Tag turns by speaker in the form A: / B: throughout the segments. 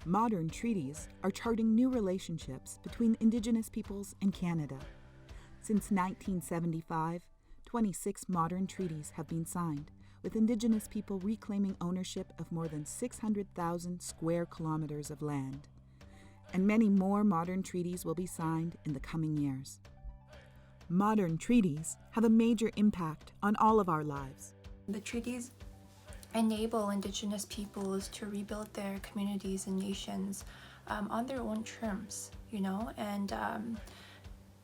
A: Modern treaties are charting new relationships between Indigenous peoples and Canada. Since 1975, 26 modern treaties have been signed, with Indigenous people reclaiming ownership of more than 600,000 square kilometers of land. And many more modern treaties will be signed in the coming years. Modern treaties have a major impact on all of our lives.
B: The treaties enable Indigenous peoples to rebuild their communities and nations on their own terms, and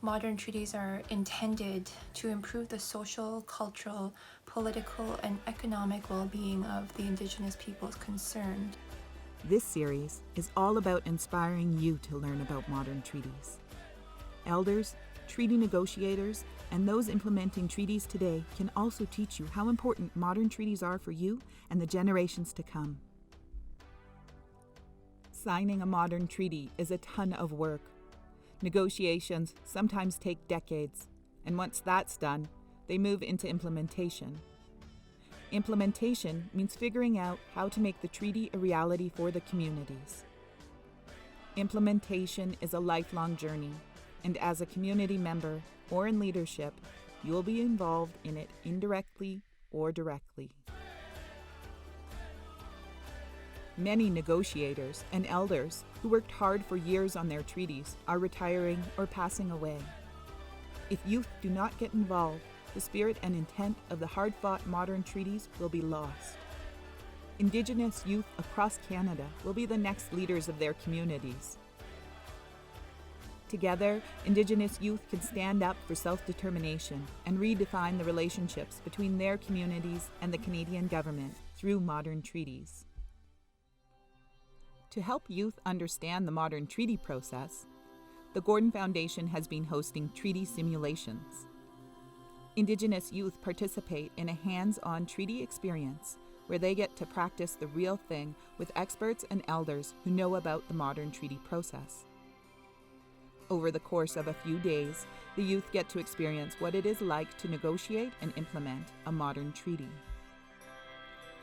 B: modern treaties are intended to improve the social, cultural, political, and economic well-being of the Indigenous peoples concerned.
A: This series is all about inspiring you to learn about modern treaties. Elders, treaty negotiators, and those implementing treaties today can also teach you how important modern treaties are for you and the generations to come. Signing a modern treaty is a ton of work. Negotiations sometimes take decades, and once that's done, they move into implementation. Implementation means figuring out how to make the treaty a reality for the communities. Implementation is a lifelong journey, and as a community member or in leadership, you will be involved in it indirectly or directly. Many negotiators and elders who worked hard for years on their treaties are retiring or passing away. If youth do not get involved, the spirit and intent of the hard-fought modern treaties will be lost. Indigenous youth across Canada will be the next leaders of their communities. Together, Indigenous youth can stand up for self-determination and redefine the relationships between their communities and the Canadian government through modern treaties. To help youth understand the modern treaty process, the Gordon Foundation has been hosting treaty simulations. Indigenous youth participate in a hands-on treaty experience where they get to practice the real thing with experts and elders who know about the modern treaty process. Over the course of a few days, the youth get to experience what it is like to negotiate and implement a modern treaty.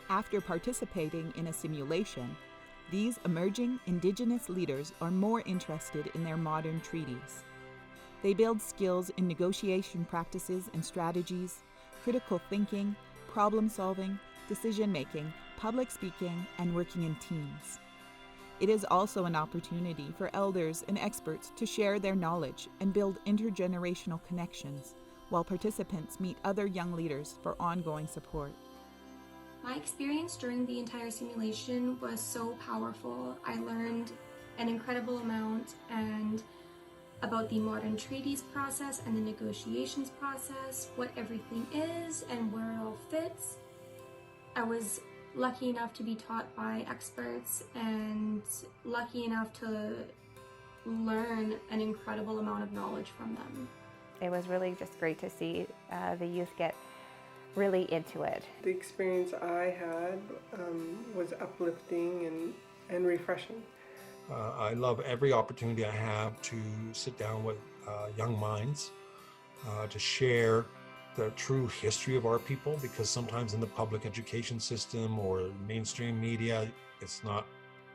A: After participating in a simulation, these emerging Indigenous leaders are more interested in their modern treaties. They build skills in negotiation practices and strategies, critical thinking, problem-solving, decision-making, public speaking, and working in teams. It is also an opportunity for elders and experts to share their knowledge and build intergenerational connections, while participants meet other young leaders for ongoing support.
C: My experience during the entire simulation was so powerful. I learned an incredible amount about the modern treaties process and the negotiations process, what everything is and where it all fits. I was lucky enough to be taught by experts and lucky enough to learn an incredible amount of knowledge from them.
D: It was really just great to see the youth get really into it.
E: The experience I had was uplifting and refreshing.
F: I love every opportunity I have to sit down with young minds to share the true history of our people, because sometimes in the public education system or mainstream media, it's not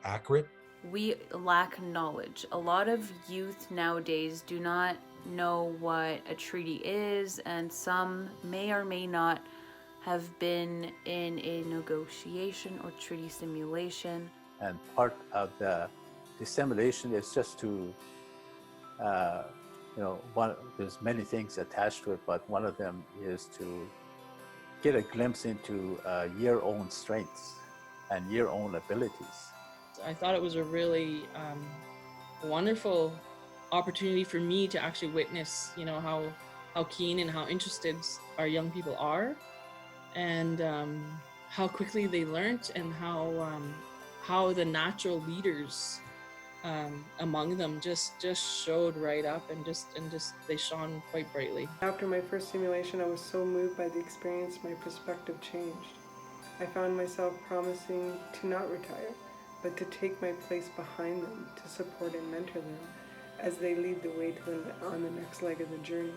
F: accurate.
G: We lack knowledge. A lot of youth nowadays do not know what a treaty is, and some may or may not have been in a negotiation or treaty simulation.
H: And part of the simulation is just to there's many things attached to it, but one of them is to get a glimpse into your own strengths and your own abilities.
I: I thought it was a really wonderful opportunity for me to actually witness, how keen and how interested our young people are, and how quickly they learned, and how the natural leaders among them just showed right up, and they shone quite brightly.
E: After my first simulation, I was so moved by the experience, my perspective changed. I found myself promising to not retire, but to take my place behind them, to support and mentor them as they lead the way on the next leg of the journey.